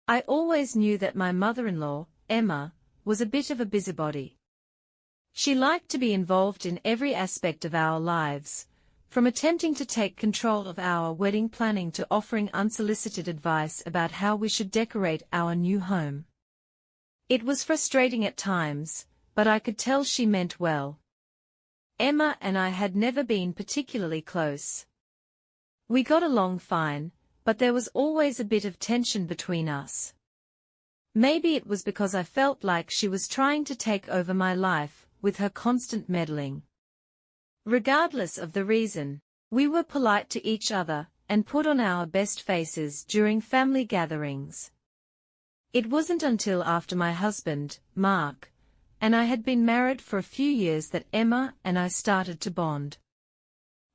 I always knew that my mother-in-law, Emma, was a bit of a busybody. She liked to be involved in every aspect of our lives, from attempting to take control of our wedding planning to offering unsolicited advice about how we should decorate our new home. It was frustrating at times, but I could tell she meant well. Emma and I had never been particularly close. We got along fine, but there was always a bit of tension between us. Maybe it was because I felt like she was trying to take over my life with her constant meddling. Regardless of the reason, we were polite to each other and put on our best faces during family gatherings. It wasn't until after my husband, Mark, and I had been married for a few years that Emma and I started to bond.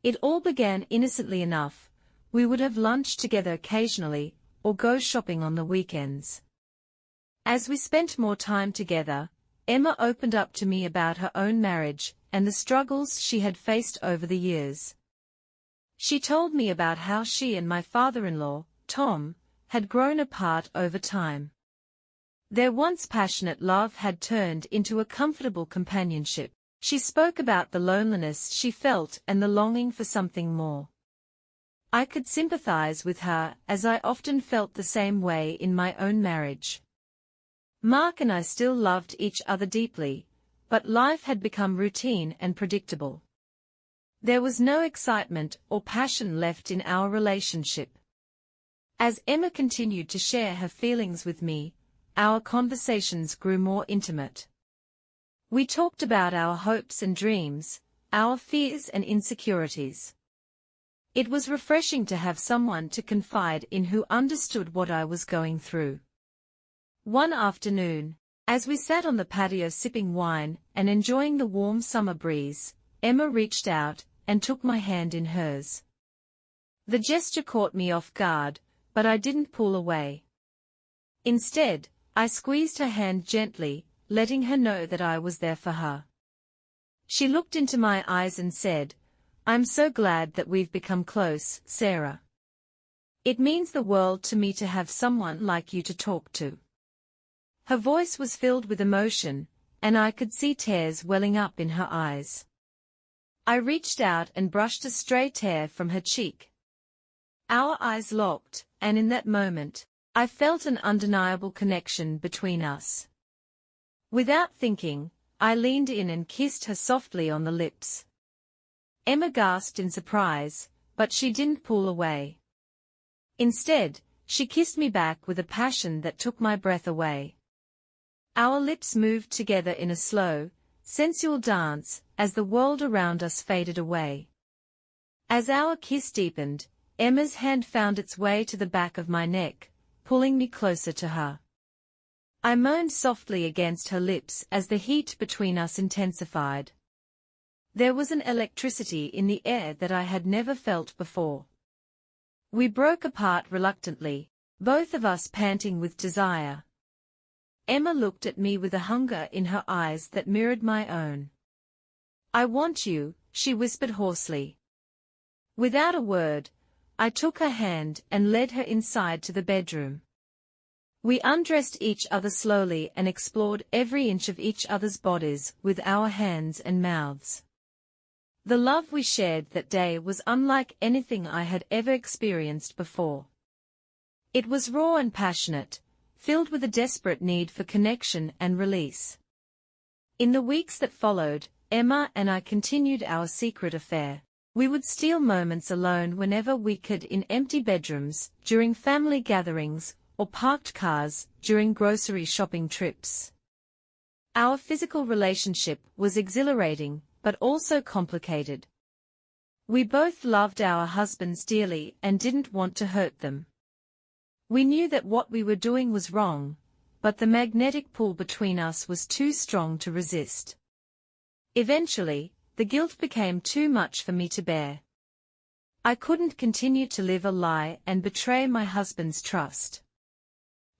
It all began innocently enough. We would have lunch together occasionally, or go shopping on the weekends. As we spent more time together, Emma opened up to me about her own marriage and the struggles she had faced over the years. She told me about how she and my father-in-law, Tom, had grown apart over time. Their once passionate love had turned into a comfortable companionship. She spoke about the loneliness she felt and the longing for something more. I could sympathize with her, as I often felt the same way in my own marriage. Mark and I still loved each other deeply, but life had become routine and predictable. There was no excitement or passion left in our relationship. As Emma continued to share her feelings with me, our conversations grew more intimate. We talked about our hopes and dreams, our fears and insecurities. It was refreshing to have someone to confide in who understood what I was going through. One afternoon, as we sat on the patio sipping wine and enjoying the warm summer breeze, Emma reached out and took my hand in hers. The gesture caught me off guard, but I didn't pull away. Instead, I squeezed her hand gently, letting her know that I was there for her. She looked into my eyes and said, "I'm so glad that we've become close, Sarah. It means the world to me to have someone like you to talk to." Her voice was filled with emotion, and I could see tears welling up in her eyes. I reached out and brushed a stray tear from her cheek. Our eyes locked, and in that moment, I felt an undeniable connection between us. Without thinking, I leaned in and kissed her softly on the lips. Emma gasped in surprise, but she didn't pull away. Instead, she kissed me back with a passion that took my breath away. Our lips moved together in a slow, sensual dance as the world around us faded away. As our kiss deepened, Emma's hand found its way to the back of my neck, pulling me closer to her. I moaned softly against her lips as the heat between us intensified. There was an electricity in the air that I had never felt before. We broke apart reluctantly, both of us panting with desire. Emma looked at me with a hunger in her eyes that mirrored my own. "I want you," she whispered hoarsely. Without a word, I took her hand and led her inside to the bedroom. We undressed each other slowly and explored every inch of each other's bodies with our hands and mouths. The love we shared that day was unlike anything I had ever experienced before. It was raw and passionate, filled with a desperate need for connection and release. In the weeks that followed, Emma and I continued our secret affair. We would steal moments alone whenever we could in empty bedrooms, during family gatherings, or parked cars, during grocery shopping trips. Our physical relationship was exhilarating, but also complicated. We both loved our husbands dearly and didn't want to hurt them. We knew that what we were doing was wrong, but the magnetic pull between us was too strong to resist. Eventually, the guilt became too much for me to bear. I couldn't continue to live a lie and betray my husband's trust.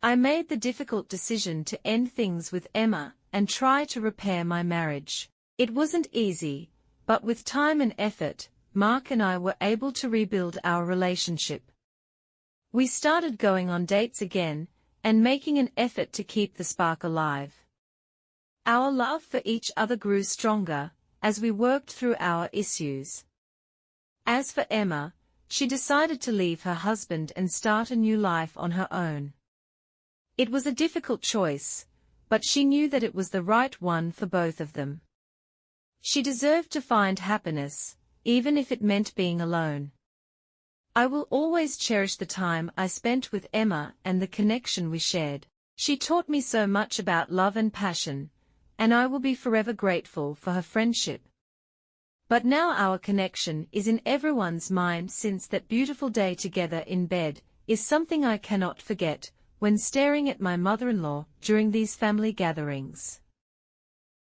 I made the difficult decision to end things with Emma and try to repair my marriage. It wasn't easy, but with time and effort, Mark and I were able to rebuild our relationship. We started going on dates again, and making an effort to keep the spark alive. Our love for each other grew stronger as we worked through our issues. As for Emma, she decided to leave her husband and start a new life on her own. It was a difficult choice, but she knew that it was the right one for both of them. She deserved to find happiness, even if it meant being alone. I will always cherish the time I spent with Emma and the connection we shared. She taught me so much about love and passion, and I will be forever grateful for her friendship. But now our connection is in everyone's mind, since that beautiful day together in bed is something I cannot forget when staring at my mother-in-law during these family gatherings.